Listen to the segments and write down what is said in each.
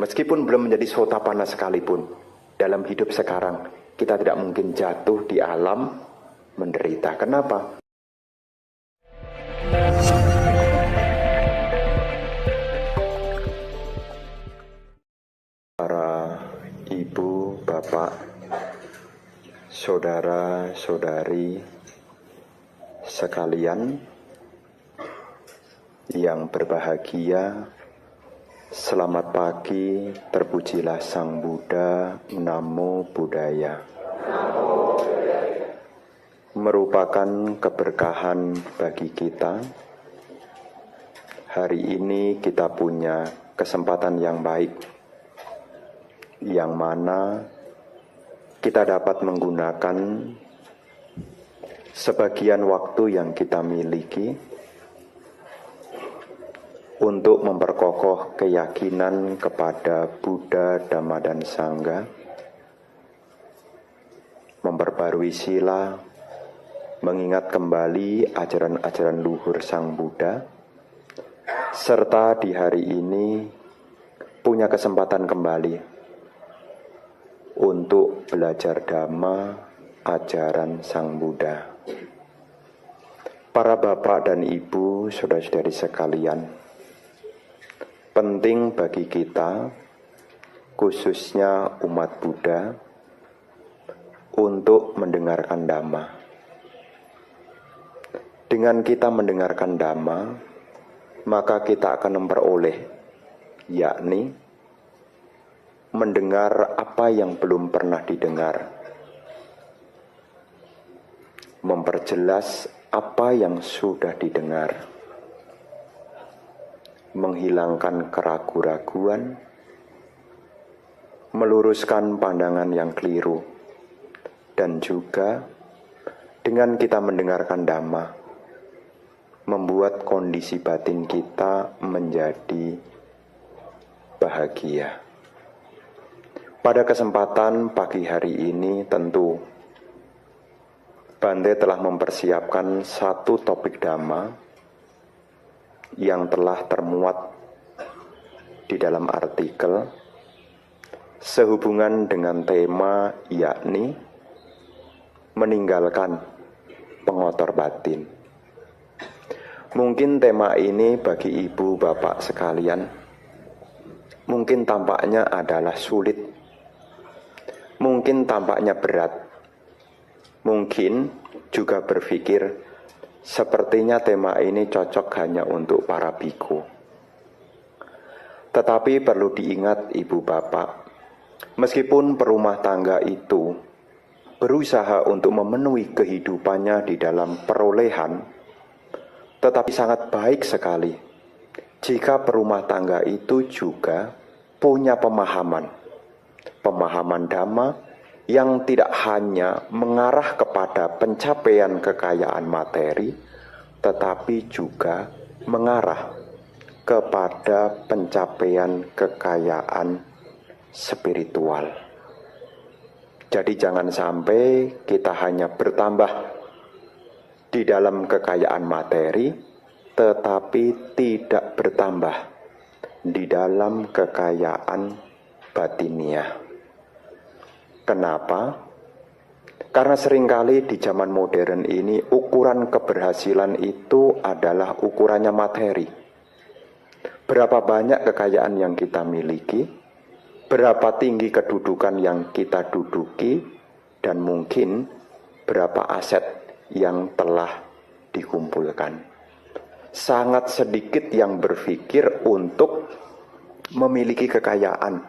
Meskipun belum menjadi sotapana sekalipun, dalam hidup sekarang kita tidak mungkin jatuh di alam menderita. Kenapa? Para ibu, bapak, saudara-saudari sekalian yang berbahagia, selamat pagi, terpujilah Sang Buddha, Namo Buddhaya. Merupakan keberkahan bagi kita. Hari ini kita punya kesempatan yang baik, yang mana kita dapat menggunakan sebagian waktu yang kita miliki untuk memperkokoh keyakinan kepada Buddha, Dhamma, dan Sangha, memperbarui sila, mengingat kembali ajaran-ajaran luhur Sang Buddha, serta di hari ini punya kesempatan kembali untuk belajar Dhamma, ajaran Sang Buddha. Para bapak dan ibu, saudara-saudari sekalian, penting bagi kita, khususnya umat Buddha, untuk mendengarkan Dhamma. Dengan kita mendengarkan Dhamma, maka kita akan memperoleh, yakni mendengar apa yang belum pernah didengar, memperjelas apa yang sudah didengar, menghilangkan keraguan-raguan, meluruskan pandangan yang keliru, dan juga dengan kita mendengarkan Dhamma, membuat kondisi batin kita menjadi bahagia. Pada kesempatan pagi hari ini tentu Bante telah mempersiapkan satu topik Dhamma yang telah termuat di dalam artikel sehubungan dengan tema yakni meninggalkan pengotor batin. Mungkin tema ini bagi ibu bapak sekalian mungkin tampaknya adalah sulit, mungkin tampaknya berat, mungkin juga berpikir sepertinya tema ini cocok hanya untuk para biku. Tetapi perlu diingat ibu bapak, meskipun perumah tangga itu berusaha untuk memenuhi kehidupannya di dalam perolehan, tetapi sangat baik sekali jika perumah tangga itu juga punya pemahaman Dhamma yang tidak hanya mengarah kepada pencapaian kekayaan materi, tetapi juga mengarah kepada pencapaian kekayaan spiritual. Jadi jangan sampai kita hanya bertambah di dalam kekayaan materi, tetapi tidak bertambah di dalam kekayaan batiniah. Kenapa? Karena seringkali di zaman modern ini ukuran keberhasilan itu adalah ukurannya materi. Berapa banyak kekayaan yang kita miliki, berapa tinggi kedudukan yang kita duduki, dan mungkin berapa aset yang telah dikumpulkan. Sangat sedikit yang berpikir untuk memiliki kekayaan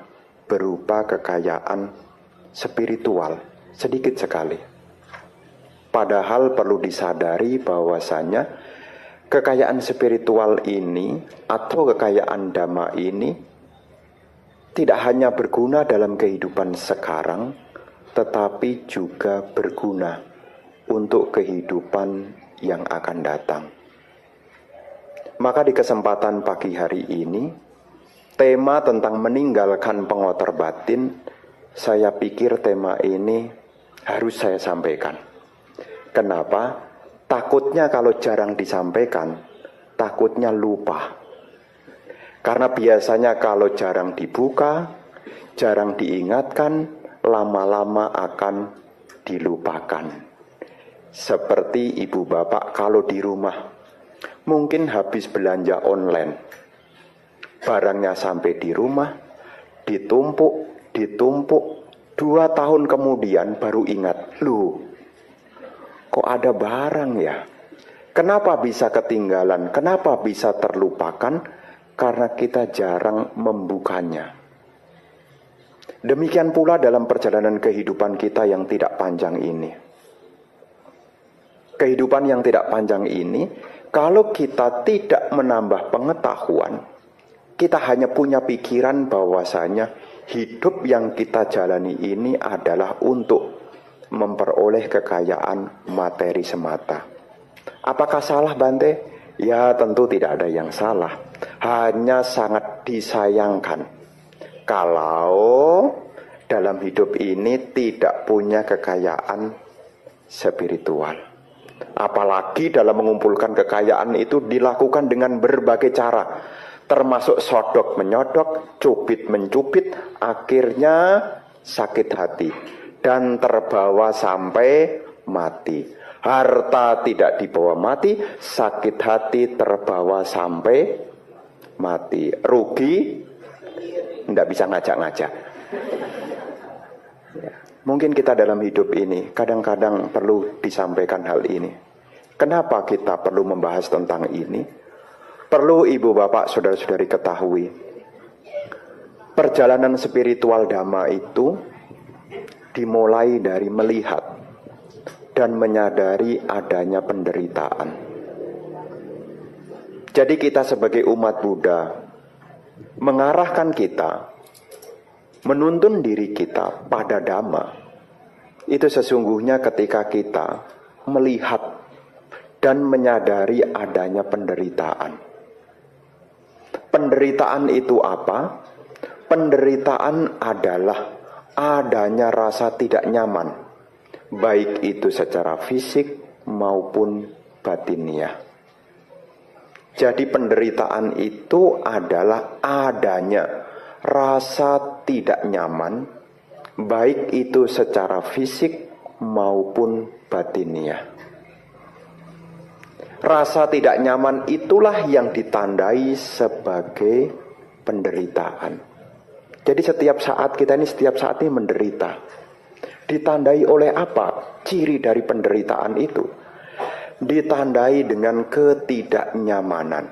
berupa kekayaan spiritual, sedikit sekali. Padahal perlu disadari bahwasanya kekayaan spiritual ini atau kekayaan Dhamma ini tidak hanya berguna dalam kehidupan sekarang, tetapi juga berguna untuk kehidupan yang akan datang. Maka di kesempatan pagi hari ini, tema tentang meninggalkan pengotor batin, saya pikir tema ini harus saya sampaikan. Kenapa? Takutnya kalau jarang disampaikan, takutnya lupa. Karena biasanya kalau jarang dibuka, jarang diingatkan, lama-lama akan dilupakan. Seperti ibu bapak kalau di rumah, mungkin habis belanja online, barangnya sampai di rumah, ditumpuk, 2 tahun kemudian baru ingat, loh, kok ada barang ya? Kenapa bisa ketinggalan? Kenapa bisa terlupakan? Karena kita jarang membukanya. Demikian pula dalam perjalanan kehidupan kita yang tidak panjang ini. Kehidupan yang tidak panjang ini, kalau kita tidak menambah pengetahuan, kita hanya punya pikiran bahwasanya hidup yang kita jalani ini adalah untuk memperoleh kekayaan materi semata. Apakah salah, Bante? Ya, tentu tidak ada yang salah. Hanya sangat disayangkan kalau dalam hidup ini tidak punya kekayaan spiritual. Apalagi dalam mengumpulkan kekayaan itu dilakukan dengan berbagai cara, termasuk sodok menyodok, cubit mencubit, akhirnya sakit hati dan terbawa sampai mati. Harta tidak dibawa mati, sakit hati terbawa sampai mati. Rugi, tidak bisa ngajak-ngajak. Ya. Mungkin kita dalam hidup ini kadang-kadang perlu disampaikan hal ini. Kenapa kita perlu membahas tentang ini? Perlu ibu bapak saudara-saudari ketahui, perjalanan spiritual Dhamma itu dimulai dari melihat dan menyadari adanya penderitaan. Jadi kita sebagai umat Buddha mengarahkan kita, menuntun diri kita pada Dhamma. Itu sesungguhnya ketika kita melihat dan menyadari adanya penderitaan. Penderitaan itu apa? Penderitaan adalah adanya rasa tidak nyaman, baik itu secara fisik maupun batiniah. Jadi penderitaan itu adalah adanya rasa tidak nyaman, baik itu secara fisik maupun batiniah. Rasa tidak nyaman itulah yang ditandai sebagai penderitaan. Jadi setiap saat kita ini menderita. Ditandai oleh apa? Ciri dari penderitaan itu ditandai dengan ketidaknyamanan.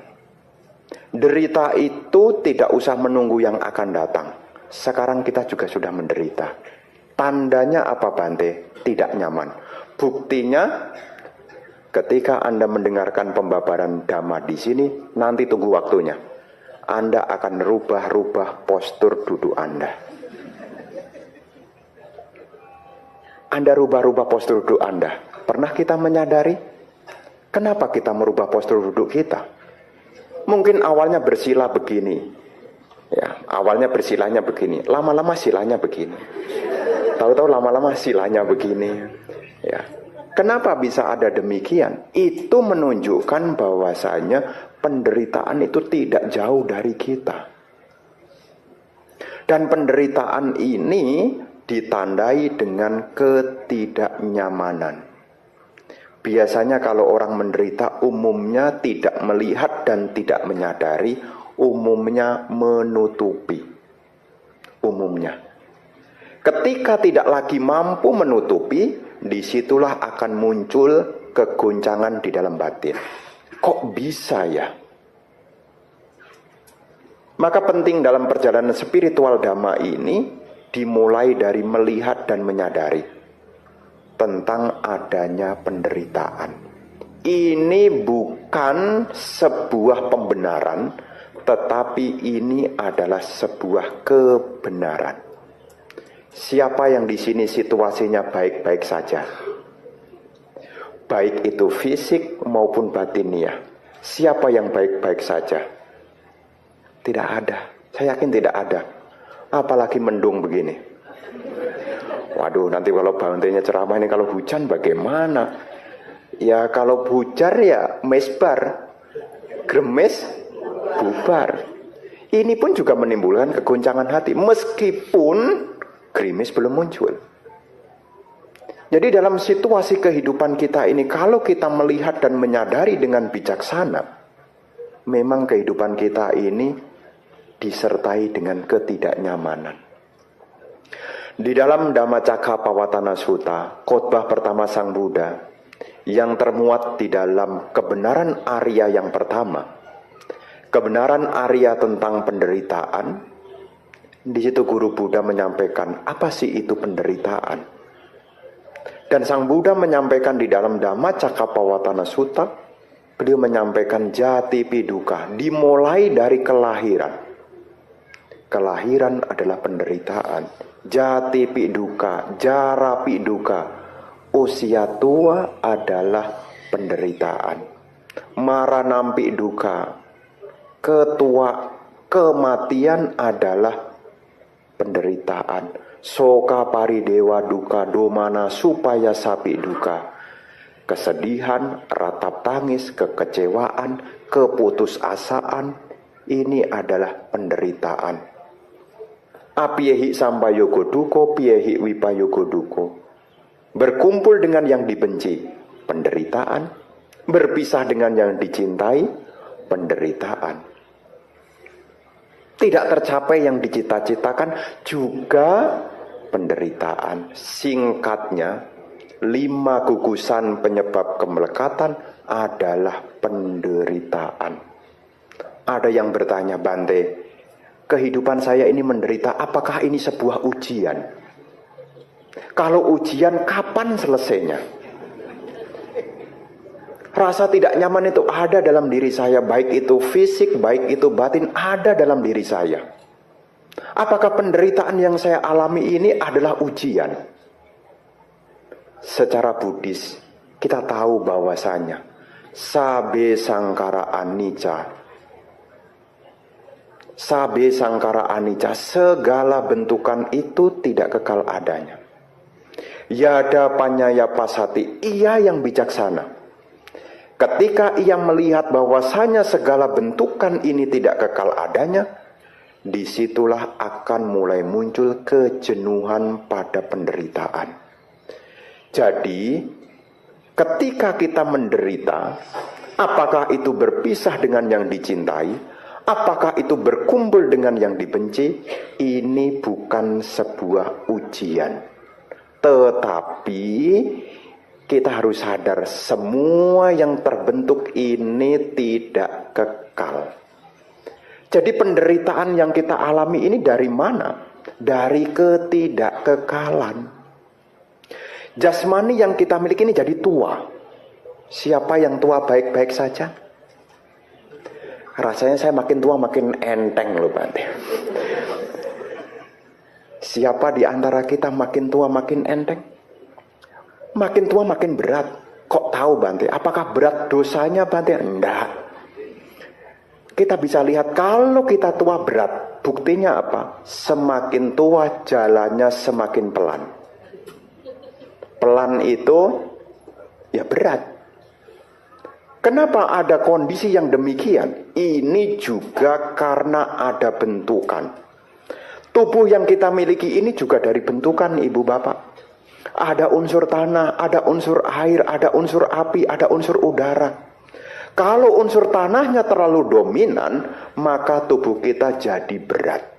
Derita itu tidak usah menunggu yang akan datang. Sekarang kita juga sudah menderita. Tandanya apa, Bante? Tidak nyaman. Buktinya ketika Anda mendengarkan pembabaran Dhamma di sini, nanti tunggu waktunya. Anda akan rubah-rubah postur duduk Anda. Anda rubah-rubah postur duduk Anda. Pernah kita menyadari? Kenapa kita merubah postur duduk kita? Mungkin awalnya bersila begini. Ya, awalnya bersilanya begini. Lama-lama silanya begini. Tahu-tahu lama-lama silanya begini. Ya. Kenapa bisa ada demikian? Itu menunjukkan bahwasanya penderitaan itu tidak jauh dari kita. Dan penderitaan ini ditandai dengan ketidaknyamanan. Biasanya kalau orang menderita umumnya tidak melihat dan tidak menyadari, umumnya menutupi. Umumnya. Ketika tidak lagi mampu menutupi, disitulah akan muncul kegoncangan di dalam batin. Kok bisa ya? Maka penting dalam perjalanan spiritual Dhamma ini dimulai dari melihat dan menyadari tentang adanya penderitaan. Ini bukan sebuah pembenaran, tetapi ini adalah sebuah kebenaran. Siapa yang di sini situasinya baik-baik saja, baik itu fisik maupun batiniah, siapa yang baik-baik saja? Tidak ada. Saya yakin tidak ada. Apalagi mendung begini. Waduh, nanti kalau Bantenya ceramah ini kalau hujan bagaimana? Ya kalau hujan ya mesbar, gremes bubar. Ini pun juga menimbulkan kegoncangan hati meskipun gerimis belum muncul. Jadi dalam situasi kehidupan kita ini, kalau kita melihat dan menyadari dengan bijaksana, memang kehidupan kita ini disertai dengan ketidaknyamanan. Di dalam Dhammacakkappavattana Sutta, khotbah pertama Sang Buddha, yang termuat di dalam kebenaran Arya yang pertama, kebenaran Arya tentang penderitaan, di situ Guru Buddha menyampaikan, apa sih itu penderitaan? Dan Sang Buddha menyampaikan di dalam Dhammacakkappavattana Sutta, beliau menyampaikan jati piduka, dimulai dari kelahiran. Kelahiran adalah penderitaan. Jati piduka, jara piduka, usia tua adalah penderitaan. Maranam piduka, kematian adalah penderitaan. Soka paridewa duka domana supaya sapi duka. Kesedihan, ratap tangis, kekecewaan, keputusasaan, ini adalah penderitaan. Apiehi sampayogo duko, piehi wipayogo duko. Berkumpul dengan yang dibenci, penderitaan. Berpisah dengan yang dicintai, penderitaan. Tidak tercapai yang dicita-citakan juga penderitaan. Singkatnya, 5 gugusan penyebab kemelekatan adalah penderitaan. Ada yang bertanya, Bante, kehidupan saya ini menderita, apakah ini sebuah ujian? Kalau ujian, kapan selesainya? Rasa tidak nyaman itu ada dalam diri saya, baik itu fisik, baik itu batin, ada dalam diri saya. Apakah penderitaan yang saya alami ini adalah ujian? Secara Buddhis, kita tahu bahwasanya sabe sangkara anicca. Sabe sangkara anicca, segala bentukan itu tidak kekal adanya. Yada panyaya pasati, ia yang bijaksana. Ketika ia melihat bahwasanya segala bentukan ini tidak kekal adanya, disitulah akan mulai muncul kejenuhan pada penderitaan. Jadi, ketika kita menderita, apakah itu berpisah dengan yang dicintai, apakah itu berkumpul dengan yang dibenci, ini bukan sebuah ujian. Tetapi kita harus sadar semua yang terbentuk ini tidak kekal. Jadi penderitaan yang kita alami ini dari mana? Dari ketidakkekalan. Jasmani yang kita miliki ini jadi tua. Siapa yang tua baik-baik saja? Rasanya saya makin tua makin enteng loh Bante. Siapa di antara kita makin tua makin enteng? Makin tua makin berat. Kok tahu Bante? Apakah berat dosanya Bante? Enggak. Kita bisa lihat kalau kita tua berat. Buktinya apa? Semakin tua jalannya semakin pelan. Pelan itu ya berat. Kenapa ada kondisi yang demikian? Ini juga karena ada bentukan. Tubuh yang kita miliki ini juga dari bentukan Ibu Bapak. Ada unsur tanah, ada unsur air, ada unsur api, ada unsur udara. Kalau unsur tanahnya terlalu dominan, maka tubuh kita jadi berat.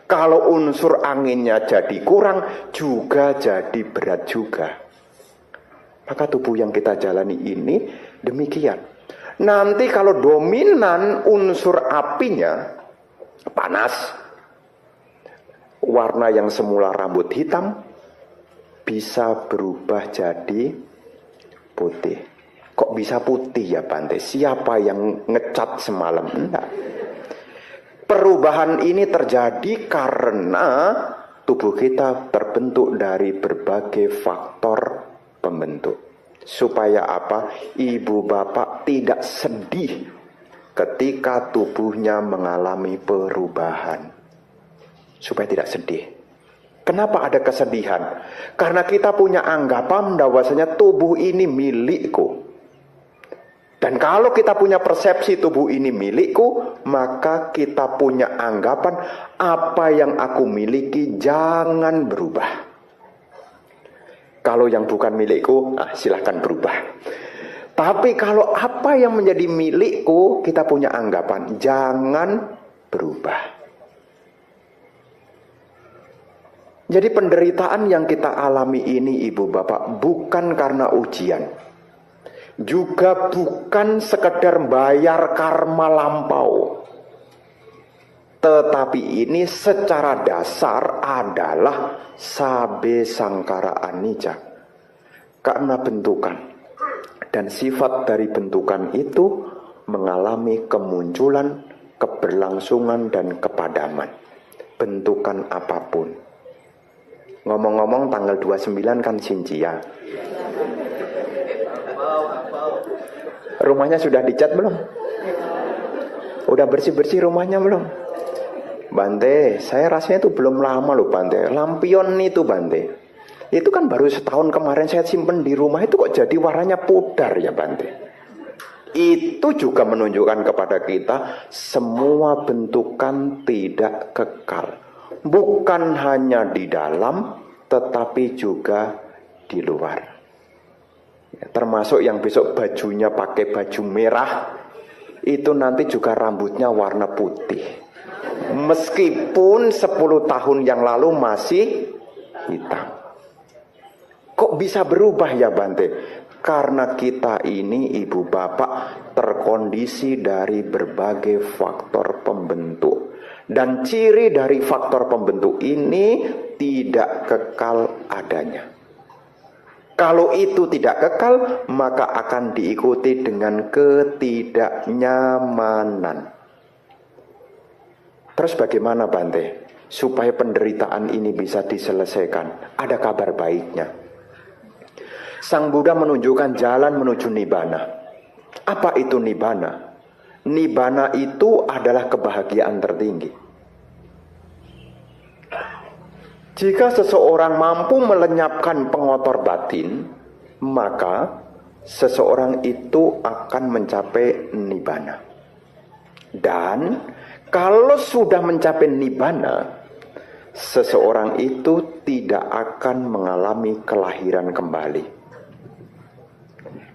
Kalau unsur anginnya jadi kurang, juga jadi berat juga. Maka tubuh yang kita jalani ini demikian. Nanti kalau dominan unsur apinya, panas, warna yang semula rambut hitam, bisa berubah jadi putih. Kok bisa putih ya Bante? Siapa yang ngecat semalam? Enggak. Perubahan ini terjadi karena tubuh kita terbentuk dari berbagai faktor pembentuk. Supaya apa? Ibu bapak tidak sedih ketika tubuhnya mengalami perubahan. Supaya tidak sedih. Kenapa ada kesedihan? Karena kita punya anggapan bahwasanya tubuh ini milikku. Dan kalau kita punya persepsi tubuh ini milikku, maka kita punya anggapan apa yang aku miliki jangan berubah. Kalau yang bukan milikku, silahkan berubah. Tapi kalau apa yang menjadi milikku, kita punya anggapan jangan berubah. Jadi penderitaan yang kita alami ini, ibu bapak, bukan karena ujian, juga bukan sekedar bayar karma lampau, tetapi ini secara dasar adalah sabe sangkara anicca, karena bentukan dan sifat dari bentukan itu mengalami kemunculan, keberlangsungan dan kepadaman. Bentukan apapun. Ngomong-ngomong tanggal 29 kan Xinjia. Rumahnya sudah dicat belum? Udah bersih-bersih rumahnya belum? Bante, saya rasanya itu belum lama loh Bante. Lampion itu Bante, itu kan baru setahun kemarin saya simpen di rumah, itu kok jadi warnanya pudar ya Bante. Itu juga menunjukkan kepada kita semua bentukan tidak kekal. Bukan hanya di dalam, tetapi juga di luar. Termasuk yang besok bajunya pakai baju merah, itu nanti juga rambutnya warna putih. Meskipun 10 tahun yang lalu masih hitam. Kok bisa berubah ya Bante? Karena kita ini ibu bapak terkondisi dari berbagai faktor pembentuk. Dan ciri dari faktor pembentuk ini tidak kekal adanya. Kalau itu tidak kekal, maka akan diikuti dengan ketidaknyamanan. Terus bagaimana Bante? Supaya penderitaan ini bisa diselesaikan. Ada kabar baiknya. Sang Buddha menunjukkan jalan menuju Nibbana. Apa itu Nibbana? Nibbana itu adalah kebahagiaan tertinggi. Jika seseorang mampu melenyapkan pengotor batin, maka seseorang itu akan mencapai Nibbana. Dan kalau sudah mencapai Nibbana, seseorang itu tidak akan mengalami kelahiran kembali.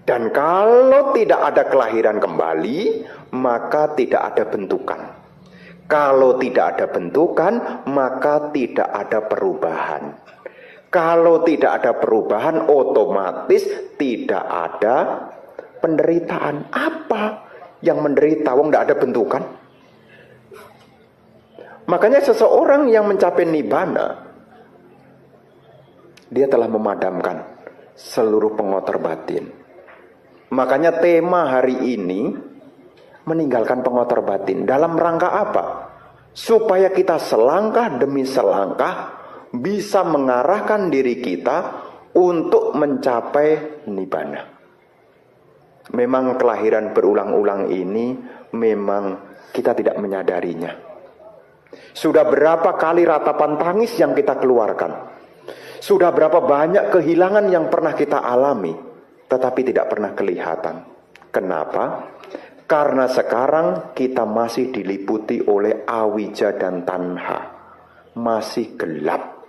Dan kalau tidak ada kelahiran kembali, maka tidak ada bentukan. Kalau tidak ada bentukan, maka tidak ada perubahan. Kalau tidak ada perubahan, otomatis tidak ada penderitaan. Apa yang menderita? Wong tidak ada bentukan. Makanya seseorang yang mencapai Nibbana, dia telah memadamkan seluruh pengotor batin. Makanya tema hari ini meninggalkan pengotor batin. Dalam rangka apa? Supaya kita selangkah demi selangkah bisa mengarahkan diri kita untuk mencapai Nibbana. Memang kelahiran berulang-ulang ini memang kita tidak menyadarinya. Sudah berapa kali ratapan tangis yang kita keluarkan. Sudah berapa banyak kehilangan yang pernah kita alami, tetapi tidak pernah kelihatan. Kenapa? Karena sekarang kita masih diliputi oleh awija dan tanha. Masih gelap.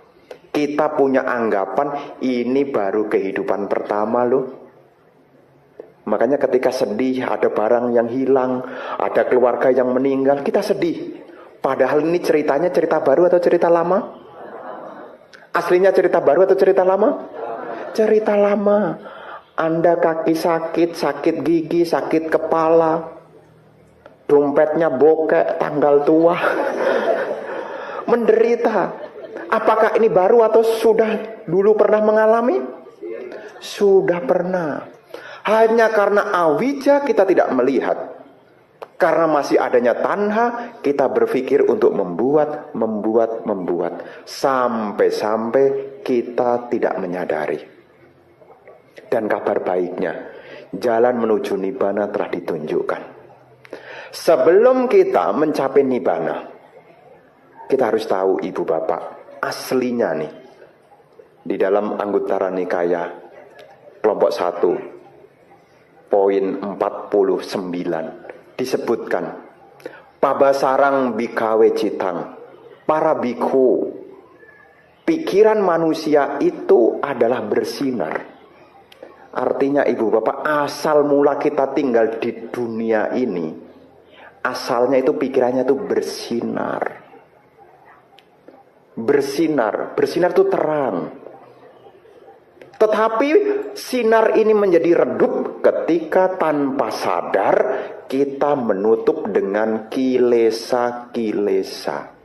Kita punya anggapan ini baru kehidupan pertama loh. Makanya ketika sedih, ada barang yang hilang, ada keluarga yang meninggal, kita sedih. Padahal ini ceritanya cerita baru atau cerita lama? Aslinya cerita baru atau cerita lama? Cerita lama. Anda kaki sakit, sakit gigi, sakit kepala, dompetnya bokek, tanggal tua, menderita. Apakah ini baru atau sudah dulu pernah mengalami? Sudah pernah. Hanya karena awija kita tidak melihat. Karena masih adanya tanha, kita berpikir untuk membuat. Sampai-sampai kita tidak menyadari. Dan kabar baiknya, jalan menuju Nibbana telah ditunjukkan. Sebelum kita mencapai Nibbana, kita harus tahu ibu bapak, aslinya nih, di dalam Anguttara Nikaya, kelompok 1, poin 49 disebutkan, Pabasarang bikawe citang, para biku, pikiran manusia itu adalah bersinar. Artinya ibu bapak, asal mula kita tinggal di dunia ini, asalnya itu pikirannya itu bersinar. Bersinar itu terang. Tetapi sinar ini menjadi redup ketika tanpa sadar kita menutup dengan kilesa-kilesa.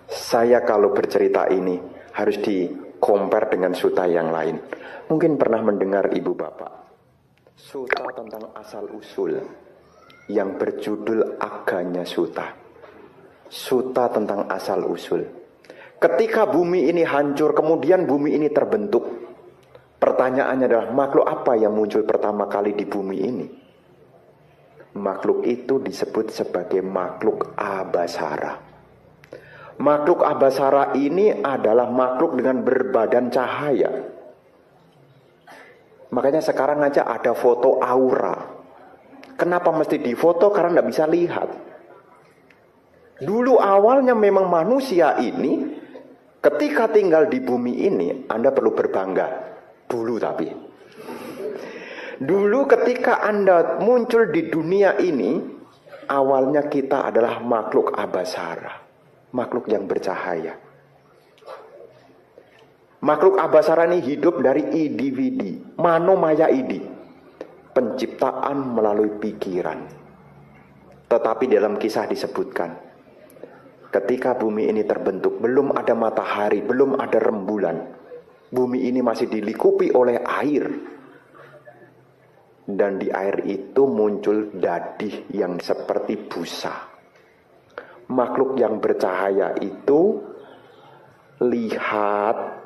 Saya kalau bercerita ini harus di-compare dengan suta yang lain. Mungkin pernah mendengar ibu bapak suta tentang asal-usul yang berjudul Aganya Suta. Suta tentang asal-usul. Ketika bumi ini hancur, kemudian bumi ini terbentuk. Pertanyaannya adalah, makhluk apa yang muncul pertama kali di bumi ini? Makhluk itu disebut sebagai makhluk Abasara. Makhluk Abasara ini adalah makhluk dengan berbadan cahaya. Makanya sekarang aja ada foto aura. Kenapa mesti difoto? Karena tidak bisa lihat. Dulu awalnya memang manusia ini ketika tinggal di bumi ini, Anda perlu berbangga. Dulu ketika Anda muncul di dunia ini, awalnya kita adalah makhluk Abasara, makhluk yang bercahaya. Makhluk Abasara ini hidup dari idi-widi, manomaya idi, penciptaan melalui pikiran. Tetapi dalam kisah disebutkan, ketika bumi ini terbentuk, belum ada matahari, belum ada rembulan. Bumi ini masih dilingkupi oleh air. Dan di air itu muncul dadih yang seperti busa. Makhluk yang bercahaya itu lihat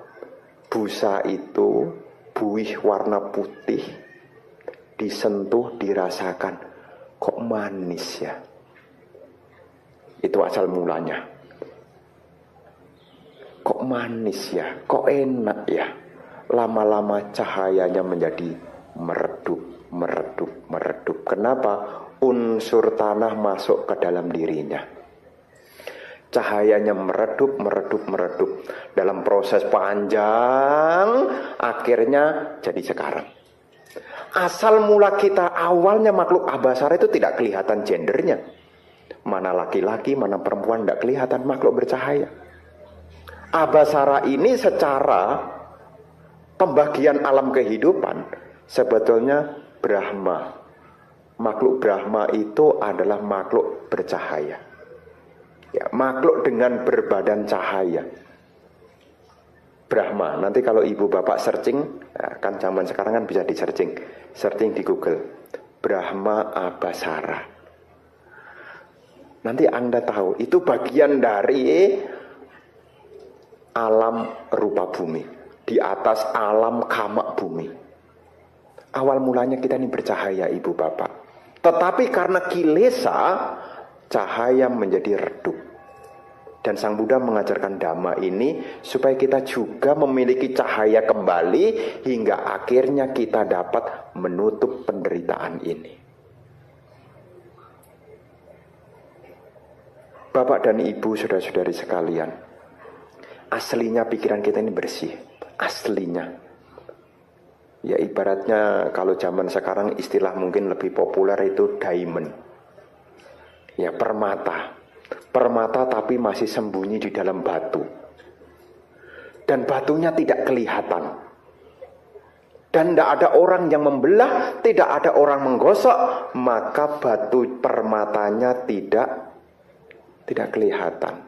busa itu buih warna putih, disentuh, dirasakan, kok manis ya. Itu asal mulanya. Kok manis ya, kok enak ya. Lama-lama cahayanya menjadi meredup. Kenapa? Unsur tanah masuk ke dalam dirinya. Cahayanya meredup. Dalam proses panjang, akhirnya jadi sekarang. Asal mula kita awalnya makhluk Abasara itu tidak kelihatan gendernya. Mana laki-laki, mana perempuan, tidak kelihatan, makhluk bercahaya. Abasara ini secara pembagian alam kehidupan sebetulnya Brahma. Makhluk Brahma itu adalah makhluk bercahaya. Ya, makhluk dengan berbadan cahaya. Brahma, nanti kalau ibu bapak searching, ya kan zaman sekarang kan bisa di searching di Google, Brahma Abasara. Nanti Anda tahu, itu bagian dari alam rupa bumi. Di atas alam kamak bumi. Awal mulanya kita ini bercahaya ibu bapak. Tetapi karena kilesa, cahaya menjadi redup. Dan Sang Buddha mengajarkan Dhamma ini supaya kita juga memiliki cahaya kembali hingga akhirnya kita dapat menutup penderitaan ini. Bapak dan Ibu, saudara-saudari sekalian, aslinya pikiran kita ini bersih. Aslinya. Ya ibaratnya kalau zaman sekarang istilah mungkin lebih populer itu diamond. Ya permata. Permata tapi masih sembunyi di dalam batu. Dan batunya tidak kelihatan. Dan tidak ada orang yang membelah, tidak ada orang menggosok, maka batu permatanya tidak kelihatan.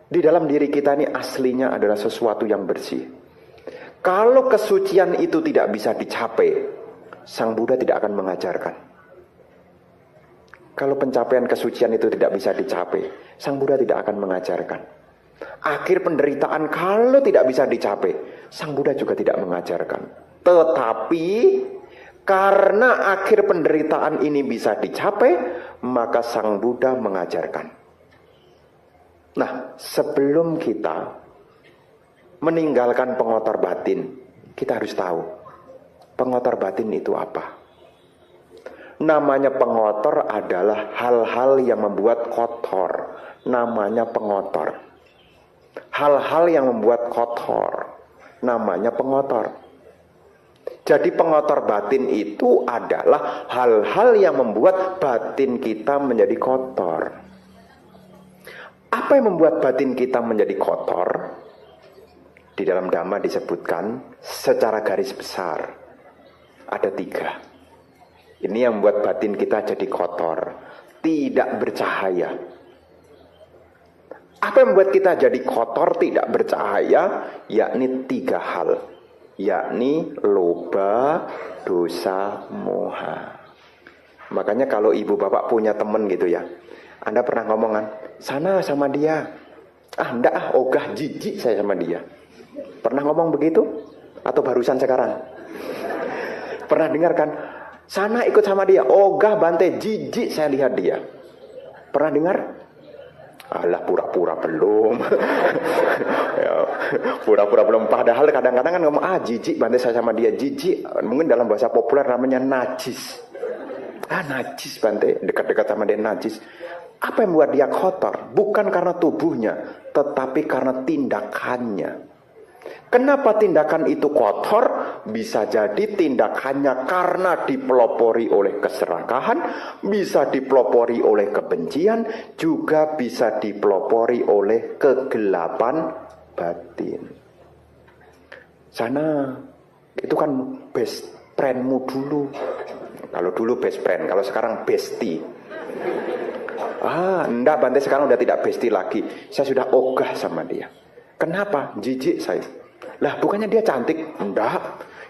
Di dalam diri kita ini aslinya adalah sesuatu yang bersih. Kalau kesucian itu tidak bisa dicapai, Sang Buddha tidak akan mengajarkan. Kalau pencapaian kesucian itu tidak bisa dicapai, Sang Buddha tidak akan mengajarkan. Akhir penderitaan kalau tidak bisa dicapai, Sang Buddha juga tidak mengajarkan. Tetapi karena akhir penderitaan ini bisa dicapai, maka Sang Buddha mengajarkan. Nah, sebelum kita meninggalkan pengotor batin, kita harus tahu Pengotor batin itu apa? Namanya pengotor adalah hal-hal yang membuat kotor. Namanya pengotor. Hal-hal yang membuat kotor. Namanya pengotor. Jadi pengotor batin itu adalah hal-hal yang membuat batin kita menjadi kotor. Apa yang membuat batin kita menjadi kotor? Di dalam Dhamma disebutkan secara garis besar ada 3. Ini yang membuat batin kita jadi kotor, tidak bercahaya. Apa yang membuat kita jadi kotor, tidak bercahaya? Yakni 3 hal. Yakni loba, dosa, moha. Makanya kalau ibu bapak punya temen gitu ya, Anda pernah ngomongan, sana sama dia. Enggak ogah jijik saya sama dia. Pernah ngomong begitu? Atau barusan sekarang? Pernah dengar kan? Sana ikut sama dia, ogah Bante, jijik saya lihat dia. Pernah dengar? Alah, pura-pura belum. Ya, pura-pura belum. Padahal kadang-kadang kan ngomong, jijik Bante saya sama dia. Jijik, mungkin dalam bahasa populer namanya najis. Najis Bante, dekat-dekat sama dia najis. Apa yang membuat dia kotor? Bukan karena tubuhnya, tetapi karena tindakannya. Kenapa tindakan itu kotor? Bisa jadi tindakannya karena dipelopori oleh keserakahan, bisa dipelopori oleh kebencian, juga bisa dipelopori oleh kegelapan batin. Sana, itu kan best friendmu dulu. Kalau dulu best friend, kalau sekarang bestie. Enggak Bante, sekarang udah tidak bestie lagi. Saya sudah ogah sama dia. Kenapa? Jijik saya. Lah bukannya dia cantik? Enggak.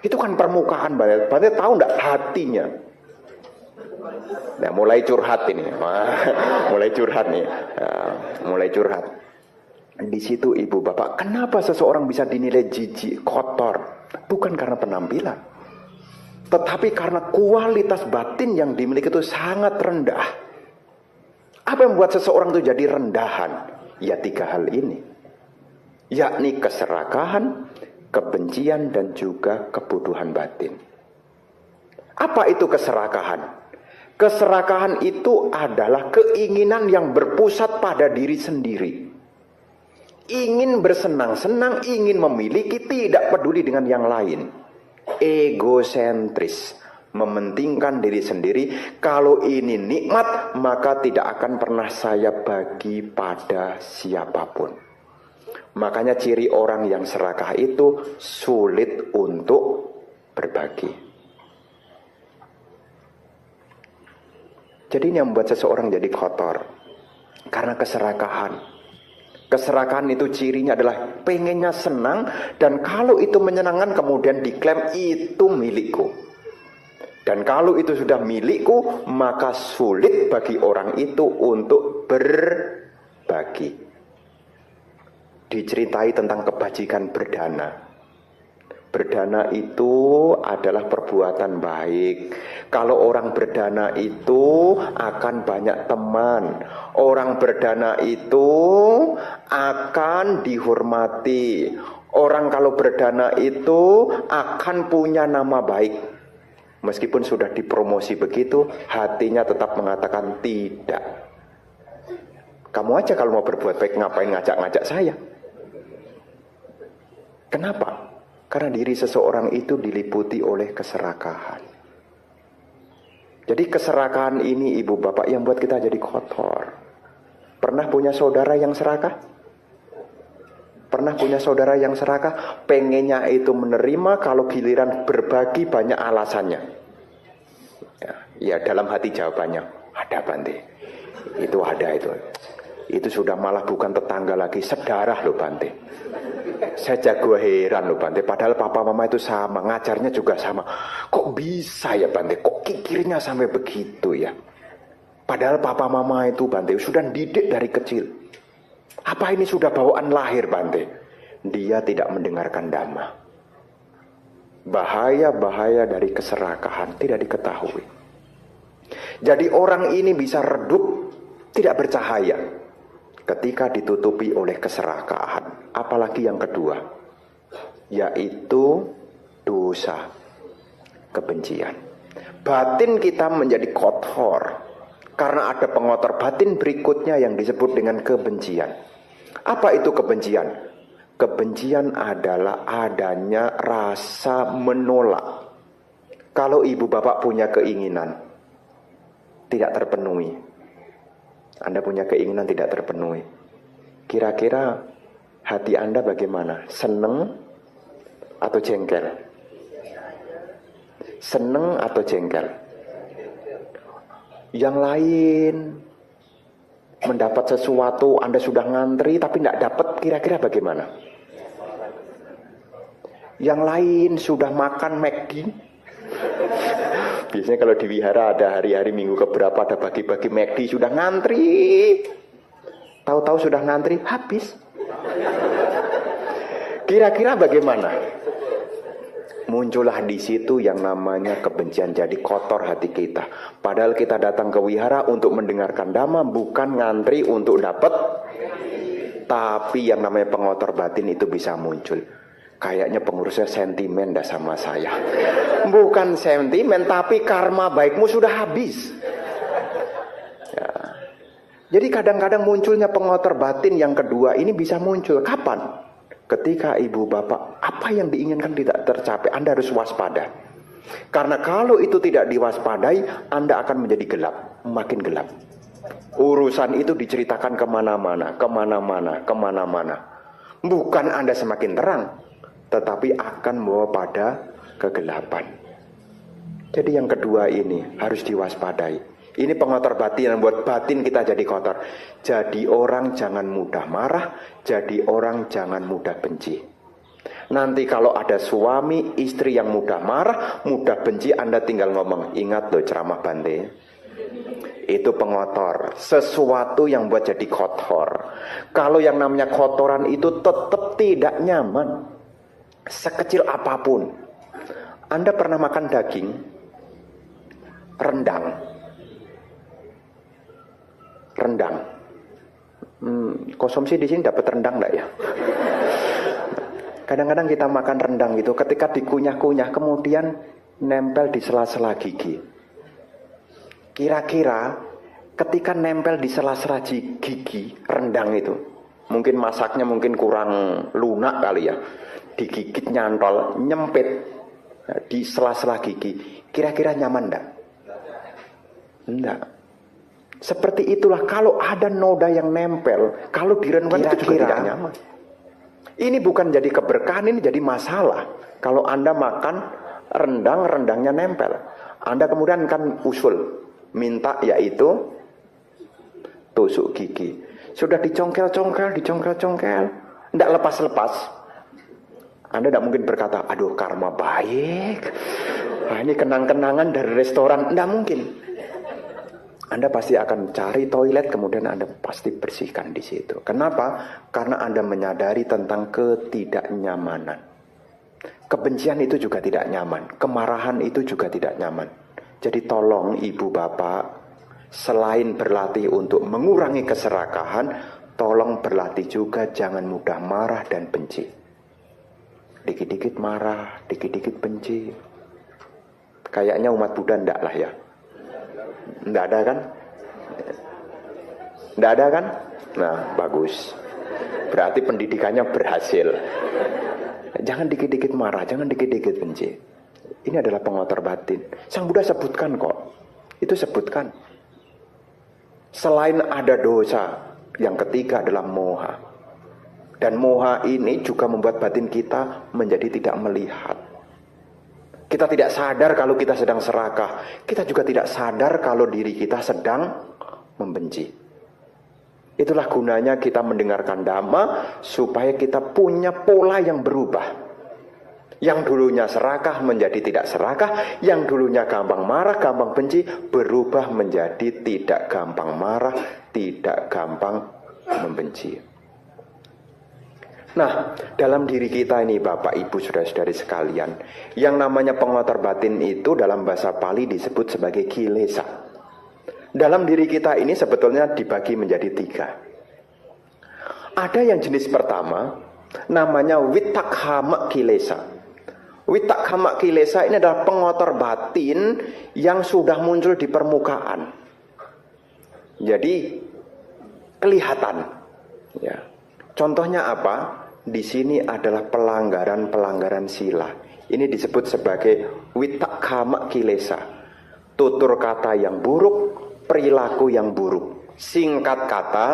Itu kan permukaan Bante. Bante tahu enggak hatinya? Nah, mulai curhat ini. Mulai curhat nih. Mulai curhat. Di situ ibu bapak, kenapa seseorang bisa dinilai jijik, kotor? Bukan karena penampilan, tetapi karena kualitas batin yang dimiliki itu sangat rendah. Apa yang membuat seseorang itu jadi rendahan? Ya 3 hal ini, yakni keserakahan, kebencian, dan juga kebodohan batin. Apa itu keserakahan? Keserakahan itu adalah keinginan yang berpusat pada diri sendiri. Ingin bersenang-senang, ingin memiliki, tidak peduli dengan yang lain. Egosentris, mementingkan diri sendiri. Kalau ini nikmat, maka tidak akan pernah saya bagi pada siapapun. Makanya ciri orang yang serakah itu sulit untuk berbagi. Jadi ini yang membuat seseorang jadi kotor, karena keserakahan. Keserakahan itu cirinya adalah pengennya senang, dan kalau itu menyenangkan kemudian diklaim itu milikku. Dan kalau itu sudah milikku, maka sulit bagi orang itu untuk berbagi. Diceritai tentang kebajikan berdana. Berdana itu adalah perbuatan baik. Kalau orang berdana itu akan banyak teman. Orang berdana itu akan dihormati. Orang kalau berdana itu akan punya nama baik. Meskipun sudah dipromosi begitu, hatinya tetap mengatakan tidak. Kamu aja kalau mau berbuat baik, ngapain ngajak-ngajak saya? Kenapa? Karena diri seseorang itu diliputi oleh keserakahan. Jadi keserakahan ini ibu bapak yang buat kita jadi kotor. Pernah punya saudara yang serakah? Pernah punya saudara yang serakah? Pengennya itu menerima, kalau giliran berbagi banyak alasannya. Ya dalam hati jawabannya, ada Bante. Itu ada itu. Itu sudah malah bukan tetangga lagi, sedarah loh Bante. Saya jago heran loh Bante. Padahal papa mama itu sama, ngajarnya juga sama. Kok bisa ya Bante? Kok kikirnya sampai begitu ya? Padahal papa mama itu Bante sudah didik dari kecil. Apa ini sudah bawaan lahir Bante? Dia tidak mendengarkan Dhamma. Bahaya-bahaya dari keserakahan tidak diketahui. Jadi orang ini bisa redup, tidak bercahaya ketika ditutupi oleh keserakahan. Apalagi yang kedua, yaitu dosa. kebencian. Batin kita menjadi kotor karena ada pengotor batin berikutnya yang disebut dengan kebencian. Apa itu kebencian? Kebencian adalah adanya rasa menolak. Kalau ibu bapak punya keinginan tidak terpenuhi, Anda punya keinginan tidak terpenuhi, kira-kira hati Anda bagaimana? Seneng atau jengkel? Seneng atau jengkel? Yang lain mendapat sesuatu, Anda sudah ngantri tapi tidak dapat, kira-kira bagaimana? Yang lain sudah makan McD. Biasanya kalau di wihara ada hari-hari minggu keberapa ada bagi-bagi McD, sudah ngantri. Tahu-tahu sudah ngantri, habis. Kira-kira bagaimana? Muncullah di situ yang namanya kebencian, jadi kotor hati kita. Padahal kita datang ke wihara untuk mendengarkan dhamma, bukan ngantri untuk dapat. Tapi yang namanya pengotor batin itu bisa muncul. Kayaknya pengurusnya sentimen dah sama saya. Bukan sentimen, tapi karma baikmu sudah habis. Ya. Jadi kadang-kadang munculnya pengotor batin yang kedua ini bisa muncul. Kapan? Ketika ibu bapak apa yang diinginkan tidak tercapai, Anda harus waspada. Karena kalau itu tidak diwaspadai, Anda akan menjadi gelap, makin gelap. Urusan itu diceritakan kemana-mana, kemana-mana, kemana-mana. Bukan Anda semakin terang, tetapi akan membawa pada kegelapan. Jadi yang kedua ini harus diwaspadai. Ini pengotor batin yang buat batin kita jadi kotor. Jadi orang jangan mudah marah, jadi orang jangan mudah benci. Nanti kalau ada suami, istri yang mudah marah, mudah benci, Anda tinggal ngomong, ingat loh ceramah Bante. Itu pengotor, sesuatu yang buat jadi kotor. Kalau yang namanya kotoran itu tetap tidak nyaman, sekecil apapun. Anda pernah makan daging rendang? Konsumsi di sini dapat rendang enggak ya? Kadang-kadang kita makan rendang itu, ketika dikunyah-kunyah kemudian nempel di sela-sela gigi. Kira-kira ketika nempel di sela-sela gigi rendang itu, mungkin masaknya mungkin kurang lunak kali ya, digigit nyantol, nyempit di sela-sela gigi, kira-kira nyaman enggak? Enggak. Seperti itulah kalau ada noda yang nempel, kalau direnungkan itu juga tidak nyaman. Ini bukan jadi keberkahan, ini jadi masalah. Kalau Anda makan rendang, rendangnya nempel, Anda kemudian kan usul minta yaitu tusuk gigi. Sudah dicongkel-congkel, tidak lepas-lepas. Anda tidak mungkin berkata, aduh karma baik, ini kenang-kenangan dari restoran. Tidak mungkin. Anda pasti akan cari toilet, kemudian Anda pasti bersihkan di situ. Kenapa? Karena Anda menyadari tentang ketidaknyamanan. Kebencian itu juga tidak nyaman, kemarahan itu juga tidak nyaman. Jadi tolong ibu bapak, selain berlatih untuk mengurangi keserakahan, tolong berlatih juga jangan mudah marah dan benci. Dikit-dikit marah, dikit-dikit benci. Kayaknya umat Buddha enggak lah ya. Enggak ada kan? Enggak ada kan? Nah, bagus. Berarti pendidikannya berhasil. Jangan dikit-dikit marah, jangan dikit-dikit benci. Ini adalah pengotor batin. Sang Buddha sebutkan kok. Itu sebutkan. Selain ada dosa, yang ketiga adalah moha. Dan moha ini juga membuat batin kita menjadi tidak melihat. Kita tidak sadar kalau kita sedang serakah. Kita juga tidak sadar kalau diri kita sedang membenci. Itulah gunanya kita mendengarkan dhamma, supaya kita punya pola yang berubah. Yang dulunya serakah menjadi tidak serakah, yang dulunya gampang marah, gampang benci, berubah menjadi tidak gampang marah, tidak gampang membenci. Nah, dalam diri kita ini Bapak Ibu Saudara-saudari sekalian, yang namanya pengotor batin itu dalam bahasa Pali disebut sebagai kilesa. Dalam diri kita ini sebetulnya dibagi menjadi 3. Ada yang jenis pertama, namanya witakhama kilesa. Witak kama kilesa ini adalah pengotor batin yang sudah muncul di permukaan. Jadi kelihatan. Ya. Contohnya apa? Di sini adalah pelanggaran-pelanggaran sila. Ini disebut sebagai witak kama kilesa. Tutur kata yang buruk, perilaku yang buruk. Singkat kata,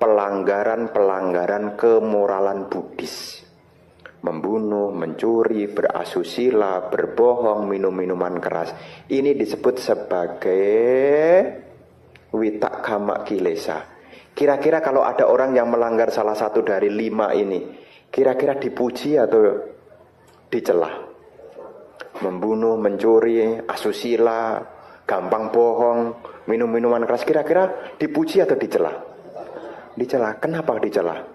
pelanggaran-pelanggaran kemoralan Buddhis. Membunuh, mencuri, berasusila, berbohong, minum minuman keras. Ini disebut sebagai witak kama kilesa. Kira-kira kalau ada orang yang melanggar salah satu dari 5 ini, kira-kira dipuji atau dicela? Membunuh, mencuri, asusila, gampang bohong, minum minuman keras, kira-kira dipuji atau dicela? Dicela. Kenapa dicela?